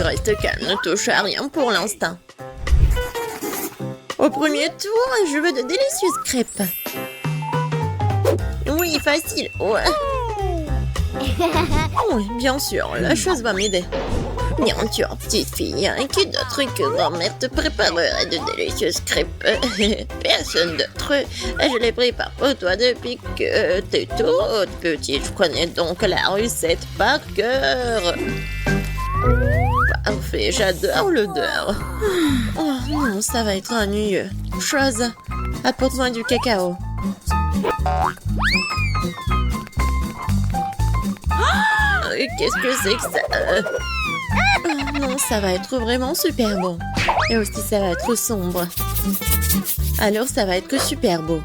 Reste calme, ne touche à rien pour l'instant. Au premier tour, je veux de délicieuses crêpes. Oui, facile. Ouais. Oui, bien sûr, la chose va m'aider. Bien sûr, petite fille, qui d'autre que grand-mère te préparerait de délicieuses crêpes? Personne d'autre. Je les prépare pour toi depuis que t'es toute petite. Je connais donc la recette par cœur. Parfait, j'adore l'odeur. Oh non, ça va être ennuyeux. Chose, apporte-moi du cacao. Qu'est-ce que c'est que ça? Oh non, ça va être vraiment super bon. Et aussi, ça va être sombre. Alors, ça va être super beau.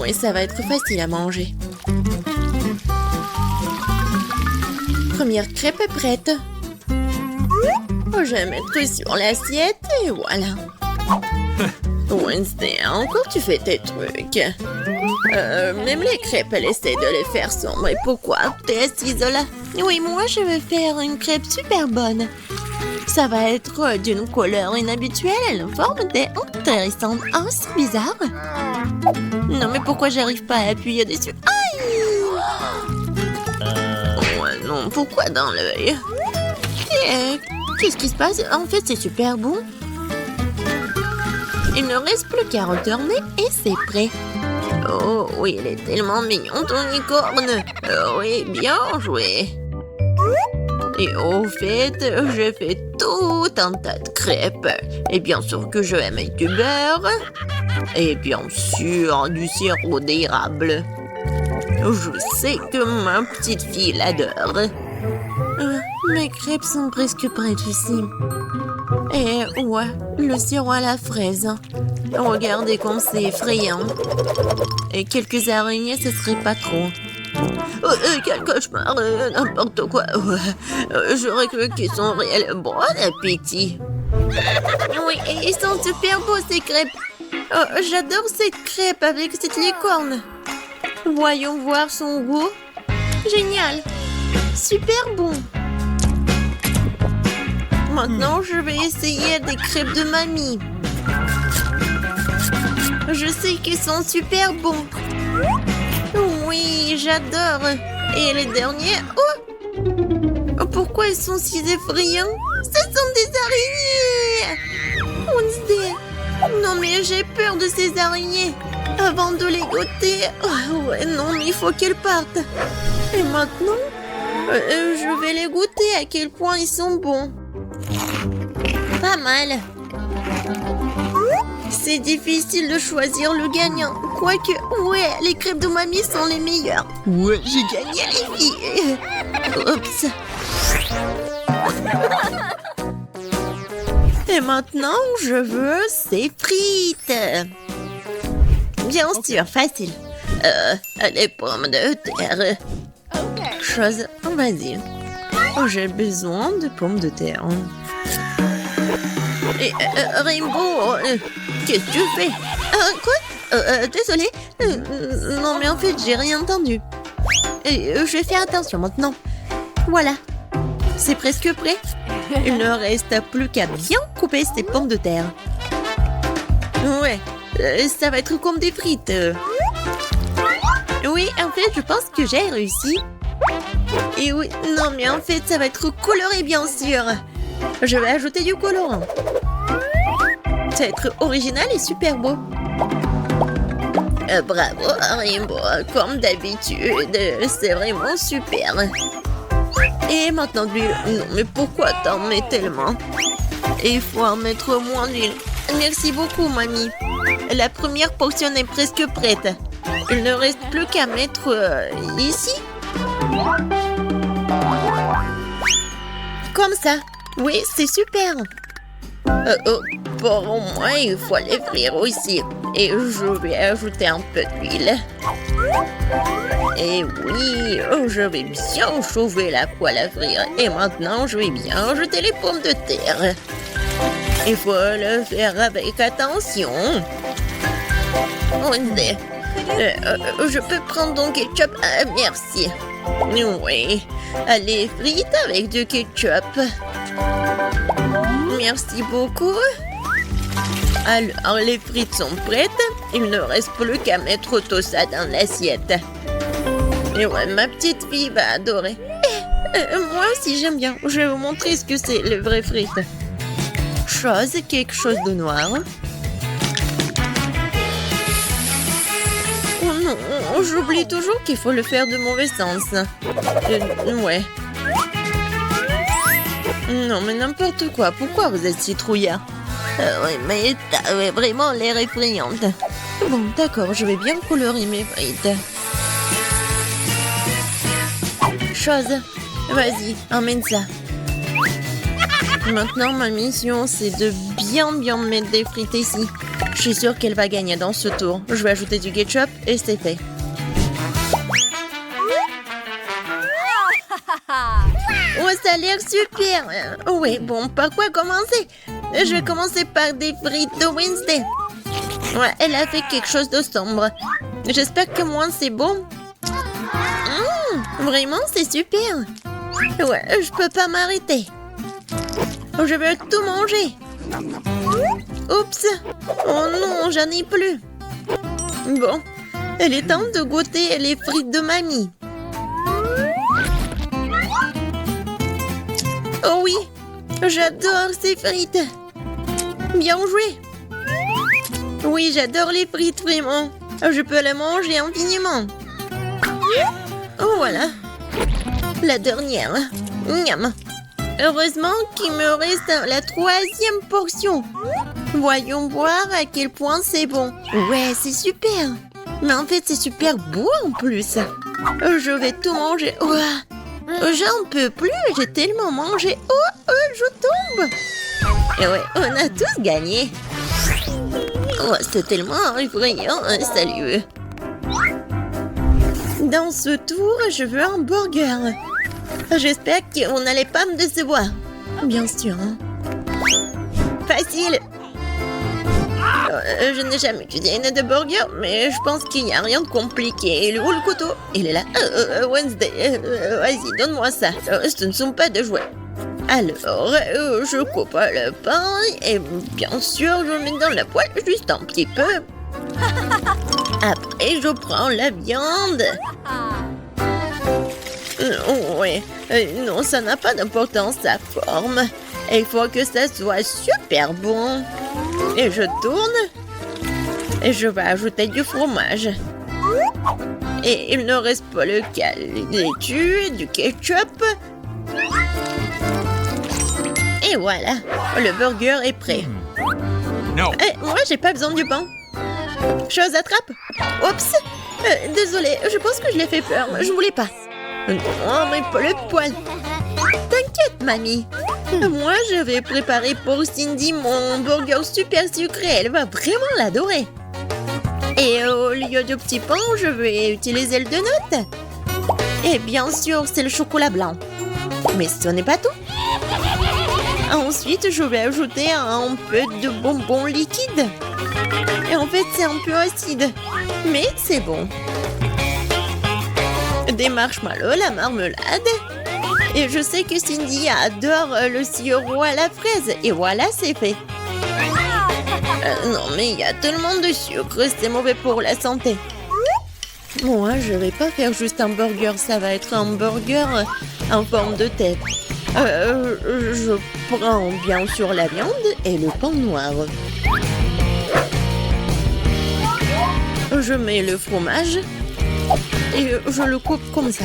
Oui, ça va être facile à manger. Première crêpe est prête. Oh, je vais mettre sur l'assiette et voilà. Wednesday, encore tu fais tes trucs. Même les crêpes, elle essaie de les faire sombres. Et pourquoi t'es assise là? Oui, moi je vais faire une crêpe super bonne. Ça va être d'une couleur inhabituelle et une forme intéressante. Oh, c'est bizarre. Non, mais pourquoi j'arrive pas à appuyer dessus? Aïe! Ouais, non, pourquoi dans l'œil? Qu'est-ce qui se passe? En fait, c'est super bon. Il ne reste plus qu'à retourner et c'est prêt. Oh oui, il est tellement mignon ton licorne. Oui, bien joué. Et au fait, je fais tout un tas de crêpes. Et bien sûr que je vais mettre du beurre. Et bien sûr, du sirop d'érable. Je sais que ma petite fille l'adore. Mes crêpes sont presque prêtes ici. Et ouais, le sirop à la fraise. Regardez comme c'est effrayant. Et quelques araignées, ce serait pas trop. Quel cauchemar, n'importe quoi. J'aurais cru qu'ils sont réels. Bon appétit. Oui, et ils sont super beaux ces crêpes. Oh, j'adore cette crêpe avec cette licorne. Voyons voir son goût. Génial. Super bon. Maintenant, je vais essayer des crêpes de mamie. Je sais qu'ils sont super bons. Oui, j'adore. Et les derniers... Oh! Pourquoi ils sont si effrayants? Ce sont des araignées! Wednesday! Non, mais j'ai peur de ces araignées. Avant de les goûter... Oh, ouais, non, mais il faut qu'elles partent. Et maintenant, je vais les goûter à quel point ils sont bons. Pas mal. C'est difficile de choisir le gagnant. Quoique, ouais, les crêpes de mamie sont les meilleures. Ouais, j'ai gagné les filles. Oups. Et maintenant, je veux ces frites. Bien sûr, facile. Les pommes de terre. Chose, vas-y. Oh, j'ai besoin de pommes de terre. Et, Rainbow, qu'est-ce que tu fais? Quoi? Désolée. Non, mais en fait, j'ai rien entendu. Je vais faire attention maintenant. Voilà. C'est presque prêt. Il ne reste plus qu'à bien couper ces pommes de terre. Ouais, ça va être comme des frites. Oui, en fait, je pense que j'ai réussi. Et oui, non, mais en fait, ça va être coloré, bien sûr. Je vais ajouter du colorant. Ça va être original et super beau. Bravo, Rainbow. Comme d'habitude, c'est vraiment super. Et maintenant de l'huile. Non, mais pourquoi t'en mets tellement? Il faut en mettre moins d'huile. Merci beaucoup, mamie. La première portion est presque prête. Il ne reste plus qu'à mettre ici. Comme ça. Oui, c'est super. Pour moi, il faut les frire aussi. Et je vais ajouter un peu d'huile. Et oui, je vais bien chauffer la poêle à frire. Et maintenant, je vais bien ajouter les pommes de terre. Il faut le faire avec attention. Je peux prendre ton ketchup? Merci. Oui, les frites avec du ketchup. Merci beaucoup. Alors, les frites sont prêtes. Il ne reste plus qu'à mettre tout ça dans l'assiette. Et ouais, ma petite fille va adorer. Moi aussi, j'aime bien. Je vais vous montrer ce que c'est, les vraies frites. Quelque chose de noir. Oh non, j'oublie toujours qu'il faut le faire de mauvais sens. Ouais. Non, mais n'importe quoi. Pourquoi vous êtes si trouillard? Oui, mais t'as vraiment l'air effrayante. Bon, d'accord, je vais bien colorer mes frites. Vas-y, emmène ça. Maintenant, ma mission, c'est de bien mettre des frites ici. Je suis sûre qu'elle va gagner dans ce tour. Je vais ajouter du ketchup et c'est fait. Oh, ça a l'air super. Oui, bon, par quoi commencer? Je vais commencer par des frites de Wednesday. Ouais, elle a fait quelque chose de sombre. J'espère que moi, c'est bon. Vraiment, c'est super. Ouais, je peux pas m'arrêter. Je veux tout manger. Oups. Oh non, j'en ai plus. Bon, il est temps de goûter les frites de mamie. Oh oui, j'adore ces frites. Bien joué. Oui, j'adore les frites, vraiment. Je peux les manger infiniment. Oh, voilà. La dernière. Miam. Heureusement qu'il me reste la 3e portion. Voyons voir à quel point c'est bon. Ouais, c'est super. Mais en fait, c'est super beau en plus. Je vais tout manger. J'en peux plus, j'ai tellement mangé. Je tombe. Et ouais, on a tous gagné. C'est tellement effrayant. Salut. Dans ce tour, je veux un burger. J'espère qu'on n'allait pas me décevoir. Bien sûr. Facile. Je n'ai jamais cuisiné de burger, mais je pense qu'il n'y a rien de compliqué. Il est où le couteau? Il est là. Wednesday, vas-y, donne-moi ça. Ce ne sont pas de jouets. Alors, je coupe le pain et bien sûr, je le mets dans la poêle juste un petit peu. Après, je prends la viande. Oui, non, ça n'a pas d'importance, sa forme. Il faut que ça soit super bon. Et je tourne. Et je vais ajouter du fromage. Et il ne reste pas le qu'à laitue, du ketchup. Et voilà, le burger est prêt. No. Moi, j'ai pas besoin du pain. Attrape. Oups. Désolée, je pense que je l'ai fait peur. Je voulais pas. Non, mais pas le poil. T'inquiète, mamie. Moi, je vais préparer pour Cindy mon burger super sucré. Elle va vraiment l'adorer. Et au lieu de petit pain, je vais utiliser le donut. Et bien sûr, c'est le chocolat blanc. Mais ce n'est pas tout. Ensuite, je vais ajouter un peu de bonbons liquides. Et en fait, c'est un peu acide. Mais c'est bon. Des marshmallows, la marmelade. Et je sais que Cindy adore le sirop à la fraise. Et voilà, c'est fait. Non, mais il y a tellement de sucre, c'est mauvais pour la santé. Moi, je vais pas faire juste un burger, ça va être un burger en forme de tête. Je prends bien sûr la viande et le pain noir. Je mets le fromage et je le coupe comme ça.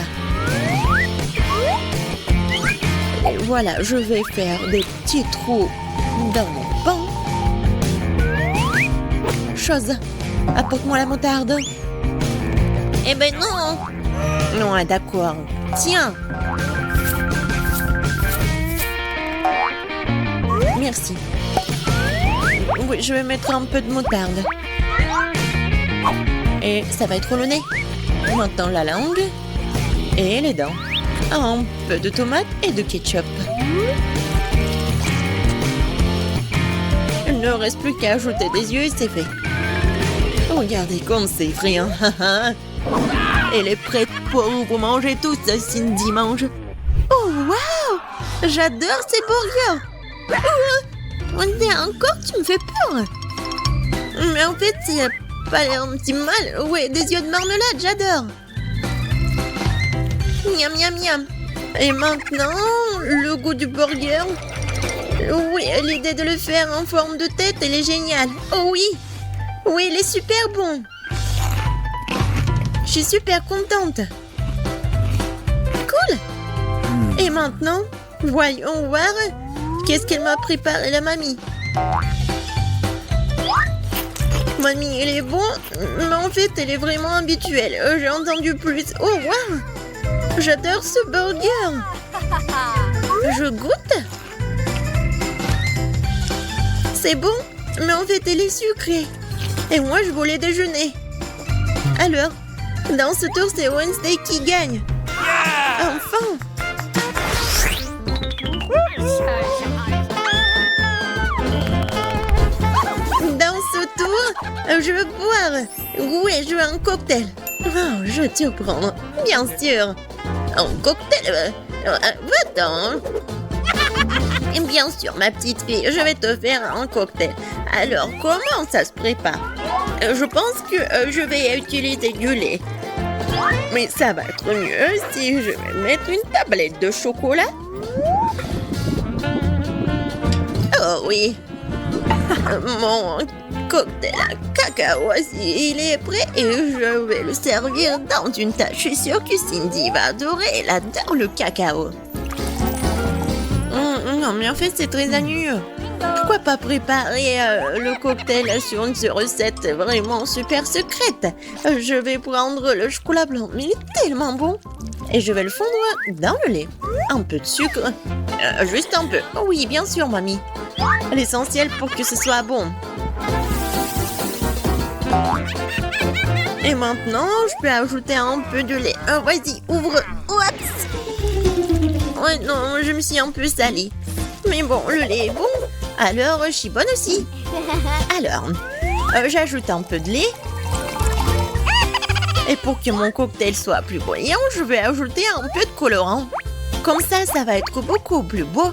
Et voilà, je vais faire des petits trous dans mon pain. Apporte-moi la moutarde. Eh ben non. Non, d'accord. Tiens. Merci. Oui, je vais mettre un peu de moutarde. Et ça va être le nez. Maintenant la langue. Et les dents. Un peu de tomate et de ketchup. Il ne reste plus qu'à ajouter des yeux et c'est fait. Regardez comme c'est effrayant. Elle est prête pour vous manger tout ça, Cindy mange. Oh, wow! J'adore ces burgers. Wednesday, encore, tu me fais peur. Mais en fait, il a pas l'air un petit mal. Ouais, des yeux de marmelade, j'adore. Miam, miam, miam. Et maintenant, le goût du burger. Oui, l'idée de le faire en forme de tête, elle est géniale. Oh oui. Oui, il est super bon. Je suis super contente. Cool. Et maintenant, voyons voir qu'est-ce qu'elle m'a préparé la mamie. Mamie, elle est bon, mais en fait, elle est vraiment habituelle. J'ai entendu plus. Oh, waouh! J'adore ce burger. Je goûte. C'est bon, mais en fait, elle est sucrée. Et moi, je voulais déjeuner. Alors, dans ce tour, c'est Wednesday qui gagne. Enfin! Dans ce tour, je veux boire. Oui, je veux un cocktail. Oh, je te prends, bien sûr. Un cocktail? Va-t'en. Bien sûr, ma petite fille, je vais te faire un cocktail. Alors, comment ça se prépare? Je pense que je vais utiliser du lait. Mais ça va être mieux si je vais mettre une tablette de chocolat. Oh oui. Mon cocktail à cacao, il est prêt et je vais le servir dans une tasse. Je suis sûre que Cindy va adorer. Elle adore le cacao. Non, mais en fait, c'est très ennuyeux. Pourquoi pas préparer le cocktail sur une recette vraiment super secrète? Je vais prendre le chocolat blanc, mais il est tellement bon. Et je vais le fondre dans le lait. Un peu de sucre. Juste un peu. Oui, bien sûr, mamie. L'essentiel pour que ce soit bon. Et maintenant, je peux ajouter un peu de lait. Vas-y, ouvre. Oups. Ouais, non, je me suis un peu salie. Mais bon, le lait est bon. Alors, je suis bonne aussi. Alors, j'ajoute un peu de lait. Et pour que mon cocktail soit plus brillant, je vais ajouter un peu de colorant. Comme ça va être beaucoup plus beau.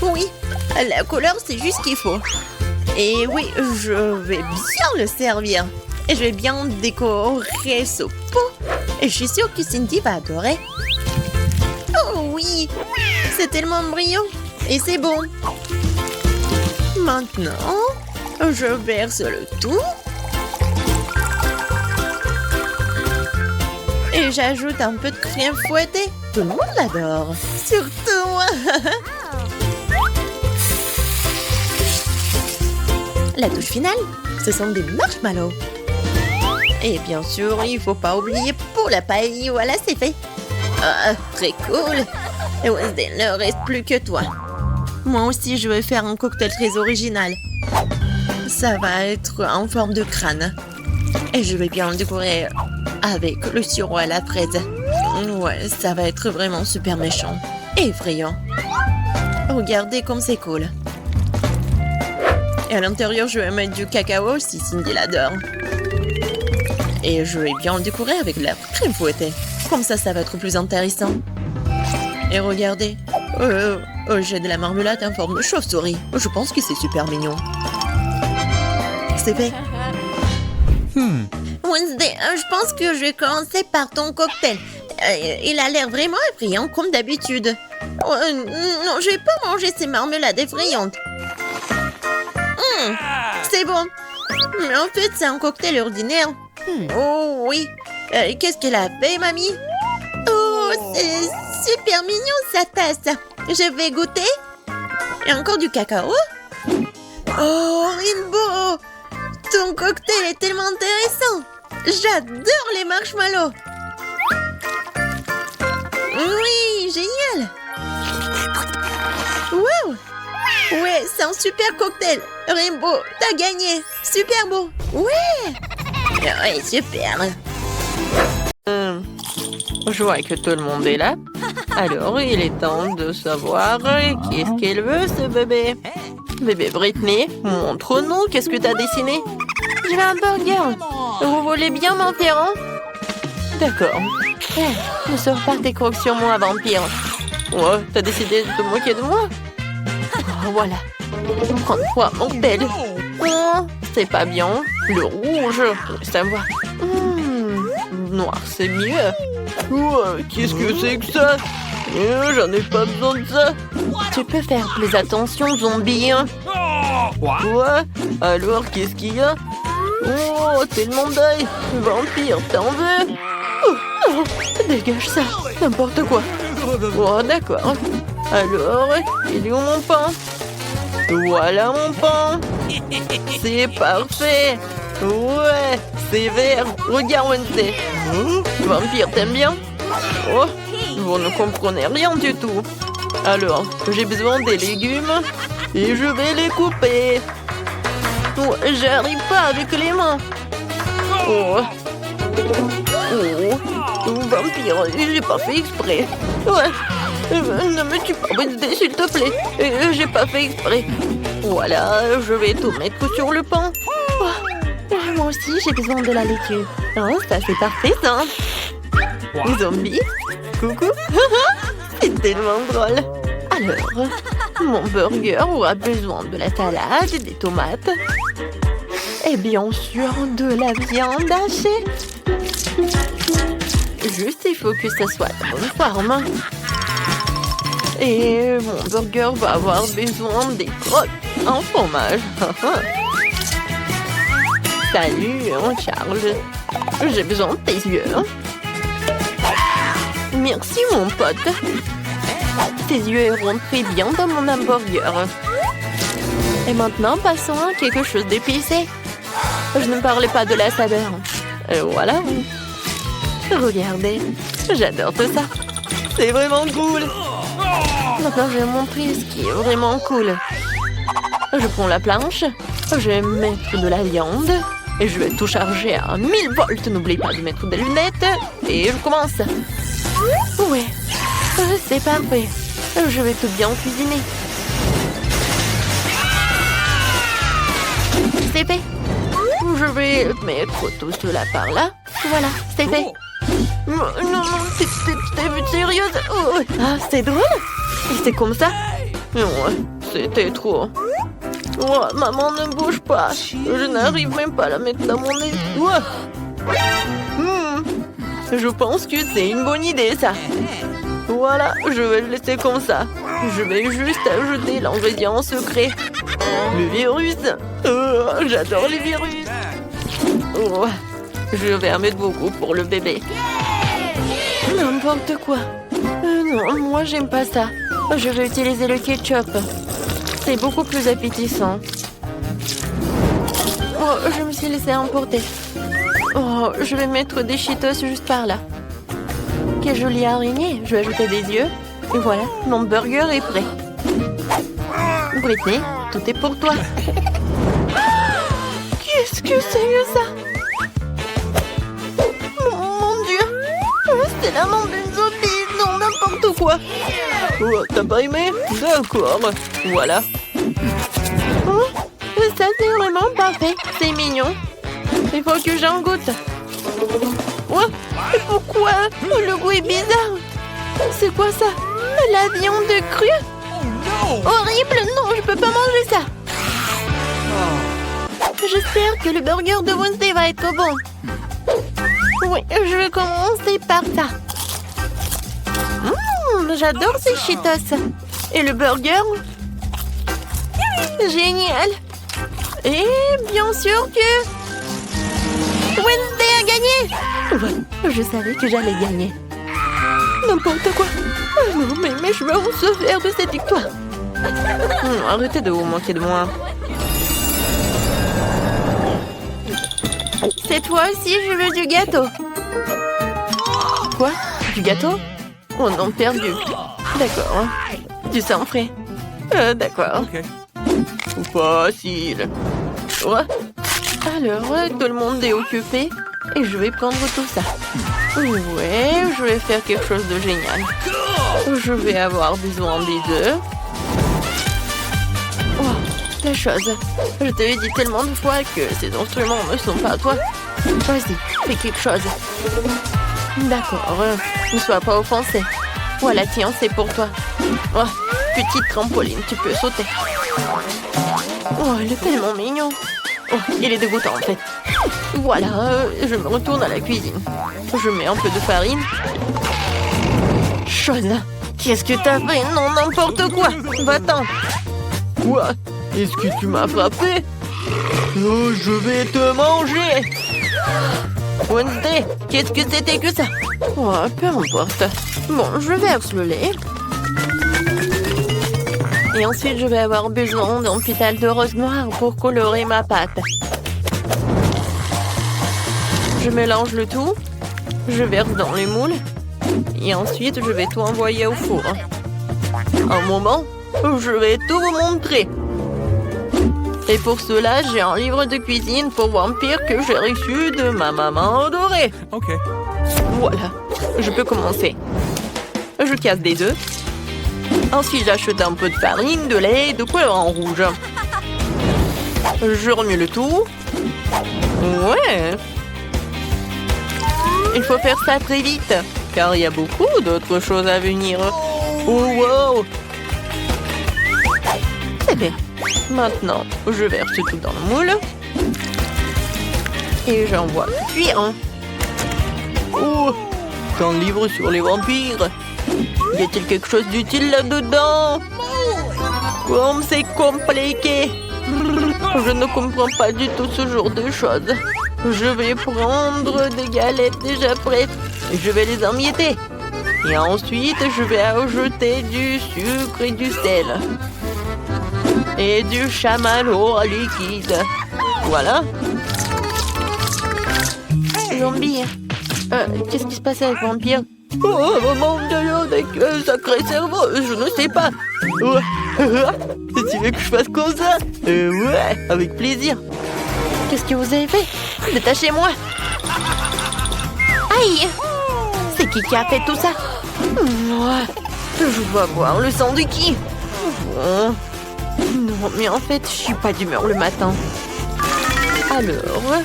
Oui, la couleur, c'est juste ce qu'il faut. Et oui, je vais bien le servir. Et je vais bien décorer ce pot. Et je suis sûre que Cindy va adorer. Oh oui, c'est tellement brillant. Et c'est bon. Maintenant, je verse le tout. Et j'ajoute un peu de crème fouettée. Tout le monde l'adore. Surtout moi. La touche finale, ce sont des marshmallows. Et bien sûr, il ne faut pas oublier pour la paille. Voilà, c'est fait. Ah, très cool. Et Wednesday, il ne reste plus que toi. Moi aussi, je vais faire un cocktail très original. Ça va être en forme de crâne. Et je vais bien le décorer avec le sirop à la fraise. Ouais, ça va être vraiment super méchant. Et effrayant. Regardez comme c'est cool. Et à l'intérieur, je vais mettre du cacao si Cindy l'adore. Et je vais bien le décorer avec de la crème fouettée. Comme ça va être plus intéressant. Et regardez. J'ai de la marmelade en forme de chauve-souris. Je pense que c'est super mignon. C'est fait. Wednesday, je pense que je vais commencer par ton cocktail. Il a l'air vraiment effrayant comme d'habitude. Non, je vais pas manger ces marmelades effrayantes. C'est bon. Mais en fait, c'est un cocktail ordinaire. Oh oui. Qu'est-ce qu'elle a fait, mamie? Oh, c'est super mignon, sa tasse. Je vais goûter. Et encore du cacao. Oh, Rainbow. Ton cocktail est tellement intéressant. J'adore les marshmallows. Oui, génial. Wow. Ouais, c'est un super cocktail. Rainbow, t'as gagné. Super beau. Ouais. Ouais, super. Je vois que tout le monde est là. Alors, il est temps de savoir qu'est-ce qu'elle veut, ce bébé. Bébé Britney, montre-nous, qu'est-ce que t'as dessiné? Je veux un burger. Vous voulez bien m'en faire un? D'accord. Ne sors pas tes crocs sur moi, vampire. Ouais, t'as décidé de te moquer de moi? Oh, voilà. Prends-toi, mortel. Oh, c'est pas bien. Le rouge, ça va. Noir, c'est mieux. Ouais, qu'est-ce que c'est que ça? J'en ai pas besoin de ça. Tu peux faire plus attention, zombie. Quoi? Alors, qu'est-ce qu'il y a? Oh, tellement d'œil. Vampire, t'en veux? Oh, dégage ça. N'importe quoi. Oh, d'accord. Alors, il est où mon pain? Voilà mon pain. C'est parfait. Ouais, c'est vert. Regarde, Wednesday. Vampire, t'aimes bien? Oh, vous ne comprenez rien du tout. Alors, j'ai besoin des légumes et je vais les couper. Oh, j'arrive pas avec les mains. Oh. Oh, vampire, j'ai pas fait exprès. Ouais. Ne me tue pas, Wednesday, s'il te plaît. J'ai pas fait exprès. Voilà, je vais tout mettre sur le pain. Oh, moi aussi, j'ai besoin de la laitue. Oh, ça, c'est parfait, ça. Zombie, coucou. C'est tellement drôle. Alors, mon burger aura besoin de la salade, des tomates et bien sûr de la viande hachée. Juste, il faut que ça soit de bonne forme. Et mon burger va avoir besoin des crottes en fromage. Salut, Charles. J'ai besoin de tes yeux. Merci, mon pote. Tes yeux iront très bien dans mon hamburger. Et maintenant, passons à quelque chose d'épicé. Je ne parlais pas de la saveur. Et voilà. Regardez, j'adore tout ça. C'est vraiment cool. Maintenant, je vais montrer ce qui est vraiment cool. Je prends la planche, je vais mettre de la viande et je vais tout charger à 1000 volts. N'oubliez pas de mettre des lunettes et je commence. Ouais, c'est parfait. Je vais tout bien cuisiner. C'est fait. Je vais mettre tout cela par là. Voilà, c'est fait. Non, t'es sérieuse? Oh. Ah, c'est drôle. C'est comme ça? Non, c'était trop. Oh, maman, ne bouge pas. Je n'arrive même pas à la mettre dans mon nez. Oh. Je pense que c'est une bonne idée, ça. Voilà, je vais le laisser comme ça. Je vais juste ajouter l'ingrédient secret. Le virus. Oh, j'adore les virus. Oh, je vais en mettre beaucoup pour le bébé. N'importe quoi. Non, moi j'aime pas ça. Je vais utiliser le ketchup. C'est beaucoup plus appétissant. Oh, je me suis laissée emporter. Oh, je vais mettre des Cheetos juste par là. Quelle jolie araignée. Je vais ajouter des yeux. Et voilà, mon burger est prêt. Britney, tout est pour toi. Qu'est-ce que c'est que ça? Mon Dieu. C'est la main d'une zombie. Non, n'importe quoi. Oh, t'as pas aimé? D'accord. Voilà. Oh, ça, c'est vraiment parfait. C'est mignon. Il faut que j'en goûte. Oh, pourquoi? Le goût est bizarre. C'est quoi ça? La viande crue? Horrible. Non, je peux pas manger ça. J'espère que le burger de Wednesday va être bon. Oui, je vais commencer par ça. J'adore ces Cheetos. Et le burger? Génial. Et bien sûr que Wednesday a gagné. Ouais, je savais que j'allais gagner. N'importe quoi. Non, mais mes cheveux vont se faire de cette victoire. Arrêtez de vous moquer de moi. Cette fois-ci, je veux du gâteau. Quoi? Du gâteau? Oh non, perdu. D'accord. Du sang frais. D'accord. Facile. Ouais. Alors, tout le monde est occupé et je vais prendre tout ça. Ouais, je vais faire quelque chose de génial. Je vais avoir besoin des œufs. Oh, la chose. Je t'avais dit tellement de fois que ces instruments ne sont pas à toi. Vas-y, fais quelque chose. D'accord, ne sois pas offensé. Voilà, tiens, c'est pour toi. Oh, petite trampoline, tu peux sauter. Oh, il est tellement mignon. Oh, il est dégoûtant en fait. Voilà, je me retourne à la cuisine. Je mets un peu de farine. Chose, qu'est-ce que t'as fait? Non, n'importe quoi. Va-t'en. Quoi? Est-ce que tu m'as frappé? Oh, je vais te manger. Wednesday, qu'est-ce que c'était que ça? Oh, peu importe. Bon, je verse le lait. Et ensuite, je vais avoir besoin d'un pétale de rose noir pour colorer ma pâte. Je mélange le tout. Je verse dans les moules. Et ensuite, je vais tout envoyer au four. Un moment, je vais tout vous montrer. Et pour cela, j'ai un livre de cuisine pour vampires que j'ai reçu de ma maman adorée. Ok. Voilà, je peux commencer. Je casse des œufs. Ensuite, j'achète un peu de farine, de lait et de colorant rouge. Je remue le tout. Ouais. Il faut faire ça très vite, car il y a beaucoup d'autres choses à venir. Oh, wow. C'est bien. Maintenant, je verse tout dans le moule. Et j'envoie cuire. Oh, un livre sur les vampires. Y a-t-il quelque chose d'utile là-dedans? Comme c'est compliqué. Je ne comprends pas du tout ce genre de choses. Je vais prendre des galettes déjà prêtes. Et je vais les emietter. Et ensuite, je vais ajouter du sucre et du sel. Et du chamallow liquide. Voilà. Zombie. Qu'est-ce qui se passe avec Vampire? Oh, mon Dieu, avec sacré cerveau, je ne sais pas. Tu veux que je fasse comme ça? Ouais, avec plaisir. Qu'est-ce que vous avez fait? Détachez-moi. Aïe! C'est qui a fait tout ça? Moi, je dois voir le sang de qui? Bon. Non, mais en fait, je suis pas d'humeur le matin. Alors,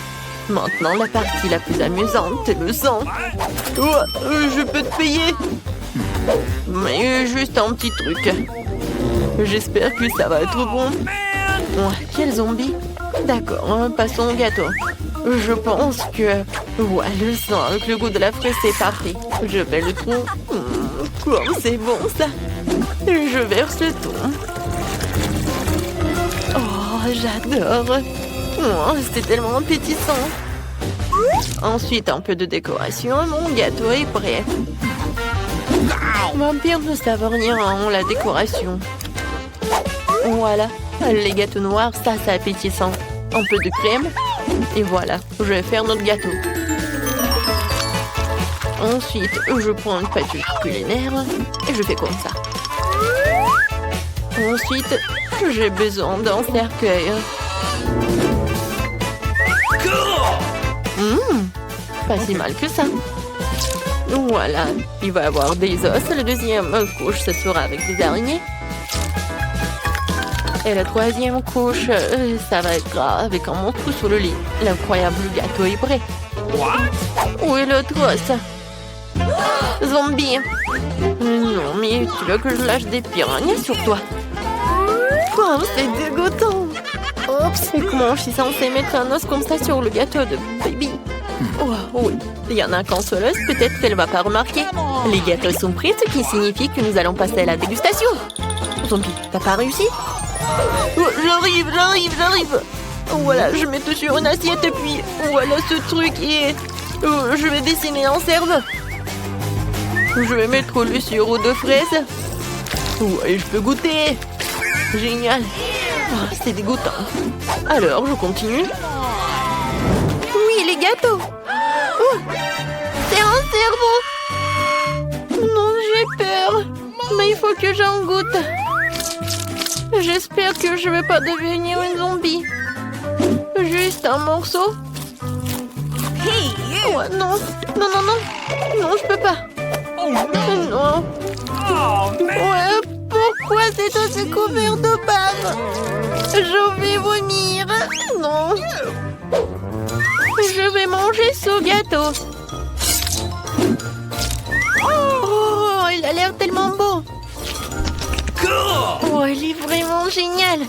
maintenant la partie la plus amusante, c'est le sang. Oh, je peux te payer. Mais juste un petit truc. J'espère que ça va être bon. Oh, quel zombie. D'accord, passons au gâteau. Je pense que... Ouais, le sang avec le goût de la fraise, c'est parfait. Je vais le trou. Comme c'est bon, ça. Je verse le tout. Oh, j'adore. Oh, c'est tellement appétissant. Ensuite, un peu de décoration. Mon gâteau est prêt. Vampire ne savent rien en la décoration. Voilà. Les gâteaux noirs, ça, c'est appétissant. Un peu de crème. Et voilà, je vais faire notre gâteau. Ensuite, je prends une pâte culinaire et je fais comme ça. Ensuite, j'ai besoin d'un cercueil. Pas si mal que ça. Voilà, il va y avoir des os. La deuxième couche, ce sera avec des araignées. Et la troisième couche, ça va être avec un monstre sous le lit. L'incroyable gâteau est prêt. Où est l'autre os? Zombie. Non, mais tu veux que je lâche des piranhas sur toi? Oh, c'est dégoûtant. Oups, et comment je suis censée mettre un os comme ça sur le gâteau de baby? Oh, oui, il y en a qu'un seul os, peut-être qu'elle ne va pas remarquer. Les gâteaux sont prêts, ce qui signifie que nous allons passer à la dégustation. Zombie, t'as pas réussi? Oh, j'arrive. Voilà, je mets tout sur une assiette et puis voilà ce truc et je vais dessiner un cerveau. Je vais mettre le sirop de fraise. Ouais, je peux goûter. Génial. Oh, c'est dégoûtant. Alors, je continue. Oui, les gâteaux. Oh, c'est un cerveau. Non, j'ai peur. Mais il faut que j'en goûte. J'espère que je ne vais pas devenir une zombie. Juste un morceau. Oh, non, je peux pas. Non. Ouais, pourquoi c'est aussi couvert de bave? Je vais vomir. Non. Je vais manger ce gâteau. a l'air tellement beau. Oh, il est vraiment génial.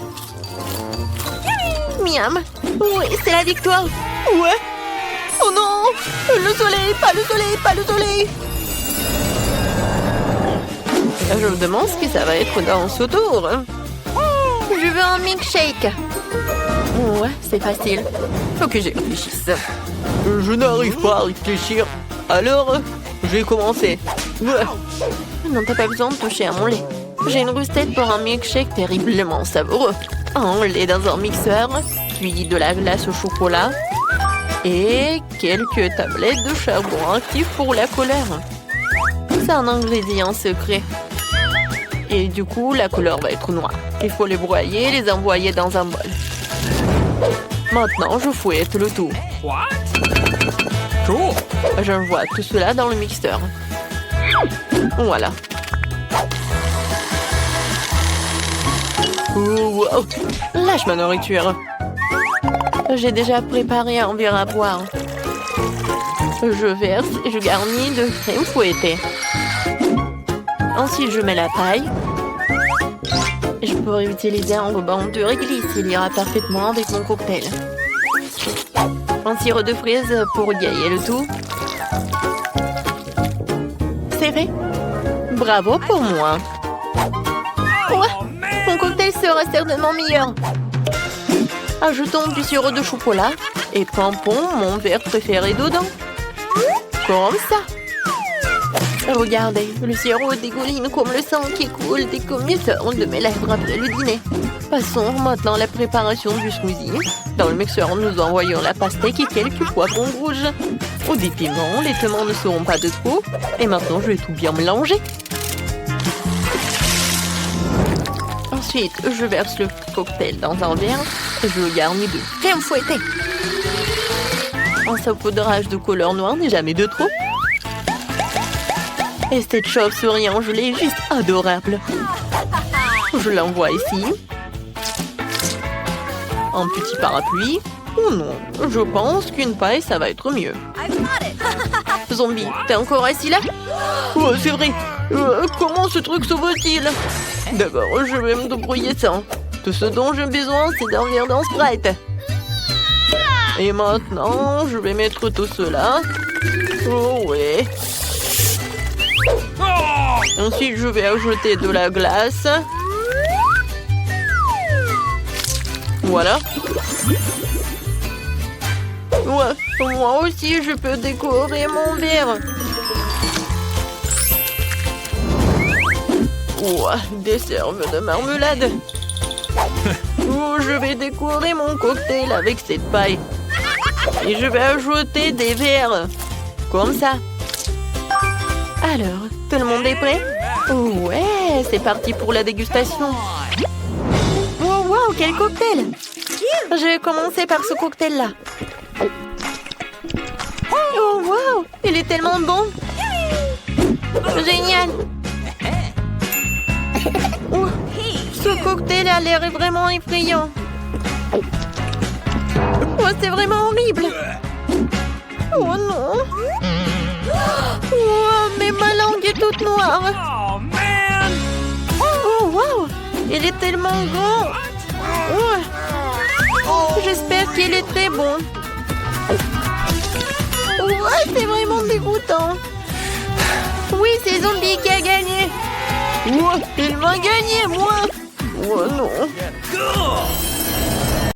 Miam. Oui, c'est la victoire. Ouais. Oh non. Le soleil, pas le soleil, pas le soleil. Je me demande ce que ça va être dans ce tour. Je veux un milkshake. Ouais, c'est facile. Faut que j'y réfléchisse. Je n'arrive pas à réfléchir. Alors, je vais commencer. Ouais. Non, t'as pas besoin de toucher à mon lait. J'ai une recette pour un milkshake terriblement savoureux. Un lait dans un mixeur, puis de la glace au chocolat et quelques tablettes de charbon actif pour la couleur. C'est un ingrédient secret. Et du coup, la couleur va être noire. Il faut les broyer et les envoyer dans un bol. Maintenant, je fouette le tout. J'envoie tout cela dans le mixeur. Voilà. Oh, wow. Lâche ma nourriture. J'ai déjà préparé un verre à boire. Je verse et je garnis de crème fouettée. Ensuite, je mets la paille. Je pourrais utiliser un ruban de réglisse. Il ira parfaitement avec mon cocktail. Un sirop de fraise pour égayer le tout. C'est fait. Bravo pour moi. Ouais, mon cocktail sera certainement meilleur. Ajoutons du sirop de chocolat et pompons mon verre préféré dedans. Comme ça. Regardez, le sirop dégouline comme le sang qui coule des commutateurs de mes lèvres après le dîner. Passons maintenant à la préparation du smoothie. Dans le mixeur, nous envoyons la pastèque et quelques poivrons rouges. Au des piments, les piments ne seront pas de trop. Et maintenant, je vais tout bien mélanger. Ensuite, je verse le cocktail dans un verre et je le garnis de crème fouettée. Un saupoudrage de couleur noire n'est jamais de trop. Et cette chauve-souris en gelée est juste adorable. Je l'envoie ici. Un petit parapluie. Oh non, je pense qu'une paille, ça va être mieux. Zombie, t'es encore assis là? Oh, c'est vrai. Comment ce truc s'ouvre-t-il? D'abord, je vais me débrouiller ça. Tout ce dont j'ai besoin, c'est d'un verre d'un Sprite. Et maintenant, je vais mettre tout cela. Oh ouais. Ensuite, je vais ajouter de la glace. Voilà. Ouais, moi aussi, je peux décorer mon verre. Ouais, des cerves de marmelade. Oh, je vais décorer mon cocktail avec cette paille. Et je vais ajouter des verres. Comme ça. Alors, tout le monde est prêt? Ouais, c'est parti pour la dégustation. Wow, wow, quel cocktail! Je vais commencer par ce cocktail-là. Oh, wow, il est tellement bon! Génial! Oh, ce cocktail a l'air vraiment effrayant. Oh, c'est vraiment horrible! Oh non! Oh, mais ma langue est toute noire. Oh, wow. Il est tellement grand. Oh. J'espère qu'il est très bon. Ouais, c'est vraiment dégoûtant. Oui, c'est Zombie qui a gagné. Ouais, il m'a gagné, moi.